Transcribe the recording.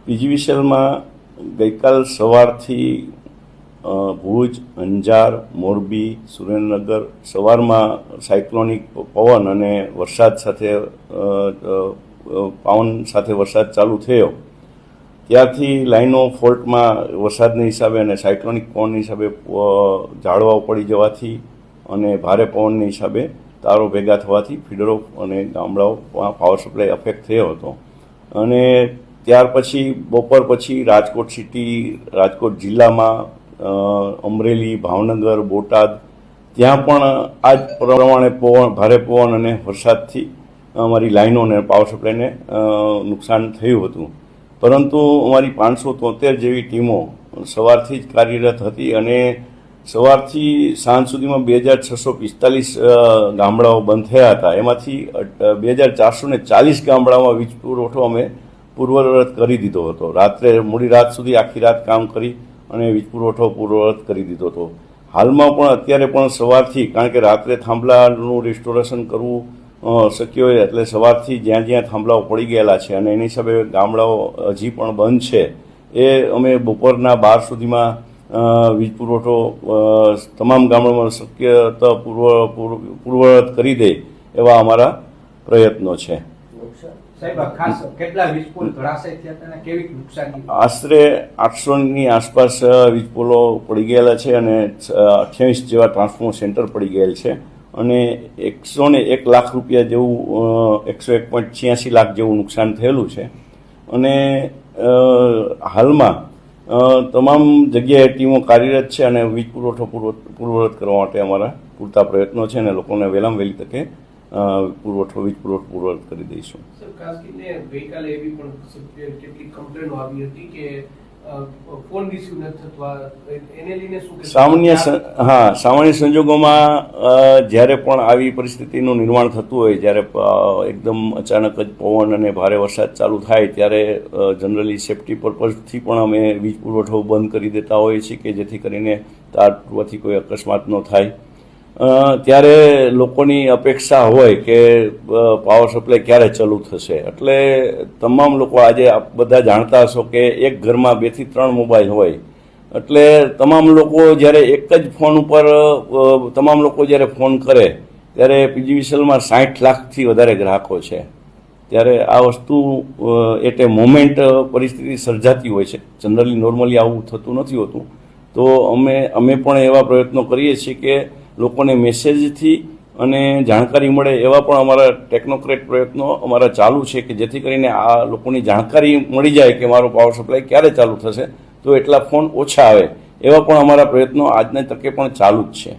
પીજીવીસીએલમાં ગઈકાલ સવારથી ભુજ, અંજાર, મોરબી, સુરેન્દ્રનગર સવારમાં સાયક્લોનિક પવન અને વરસાદ સાથે પવન સાથે વરસાદ ચાલુ થયો ત્યારથી લાઈનો ફોલ્ટમાં વરસાદના હિસાબે અને સાયક્લોનિક પવનના હિસાબે ઝાડવાઓ પડી જવાથી અને ભારે પવનના હિસાબે તારો ભેગા થવાથી ફીડરો અને ગામડાઓમાં પાવર સપ્લાય અફેક્ટ થયો હતો. અને ત્યાર પછી બપોર પછી રાજકોટ સિટી, રાજકોટ જિલ્લામાં અમરેલી, ભાવનગર, બોટાદ ત્યાં પણ આ જ પ્રમાણે ભારે પવન અને વરસાદથી અમારી લાઈનો અને પાવર સપ્લાયને નુકસાન થયું હતું. પરંતુ અમારી 573 જેવી ટીમો સવારથી જ કાર્યરત હતી અને સવારથી સાંજ સુધીમાં 2645 ગામડાઓ બંધ થયા હતા. એમાંથી 2440 ગામડાઓમાં વીજ પુરવઠો અમે પૂર્વવત કરી દીધો હતો. રાત્રે મોડી રાત સુધી આખી રાત કામ કરી અને વીજ પુરવઠો પૂર્વવત કરી દીધો હતો. હાલમાં પણ અત્યારે પણ સવારથી, કારણ કે રાત્રે થાંભલાનું રિસ્ટોરેશન કરવું શક્ય હોય એટલે સવારથી જ્યાં જ્યાં થાંભલાઓ પડી ગયેલા છે અને એની હિસાબે ગામડાઓ હજી પણ બંધ છે એ અમે બપોરના 12 સુધીમાં વીજ પુરવઠો તમામ ગામડામાં શક્યતા પૂર્વવત કરી દે એવા અમારા પ્રયત્નો છે. આશરે 800ની આસપાસ વીજ પોલો પડી ગયેલા છે અને 28 જેવા ટ્રાન્સફોર્મર સેન્ટર પડી ગયેલ છે અને 101 લાખ રૂપિયા જેવું 101.86 લાખ જેવું નુકસાન થયેલું છે. અને હાલમાં તમામ જગ્યાએ ટીમો કાર્યરત છે અને વીજ પુરવઠો પૂર્વવત કરવા માટે અમારા પૂરતા પ્રયત્નો છે અને લોકોને વહેલામાં વહેલી તકે વીજ પુરવઠો પૂર્વવત કરી દઈશું. ખાસ કરીને ગઈકાલે એવી પણ કેટલીક કમ્પ્લેનો આવી હતી કે ફોન રિસીવ ન થતા, એને લઈને શું સામાન્ય સંજોગોમાં જ્યારે પણ આવી પરિસ્થિતિનું નિર્માણ થતું હોય, જ્યારે એકદમ અચાનક જ પવન અને ભારે વરસાદ ચાલુ થાય ત્યારે જનરલી સેફટી પર્પઝથી પણ અમે વીજ પુરવઠો બંધ કરી દેતા હોઈએ છીએ કે જેથી કરીને તાર તૂટવાથી કોઈ અકસ્માત ન થાય. ત્યારે લોકોની અપેક્ષા હોય કે પાવર સપ્લાય ક્યારે ચાલુ થશે. એટલે તમામ લોકો આજે બધા જાણતા હશો કે એક ઘરમાં 2 થી 3 મોબાઈલ હોય એટલે તમામ લોકો જ્યારે એક જ ફોન ઉપર તમામ લોકો જ્યારે ફોન કરે ત્યારે પીજીવીસીએલમાં 60 લાખથી વધારે ગ્રાહકો છે. ત્યારે આ વસ્તુ એટ એ મોમેન્ટ પરિસ્થિતિ સર્જાતી હોય છે. જનરલી નોર્મલી આવું થતું નથી હોતું. તો અમે પણ એવા પ્રયત્નો કરીએ છીએ કે લોકોને મેસેજથી અને જાણકારી મળે એવા પણ અમારા ટેકનોક્રેટ પ્રયત્નો અમારા ચાલુ છે કે જેથી કરીને આ લોકોની જાણકારી મળી જાય કે મારો પાવર સપ્લાય ક્યારે ચાલુ થશે તો એટલા ફોન ઓછા આવે એવા પણ અમારા પ્રયત્નો આજની તકે પણ ચાલુ જ છે.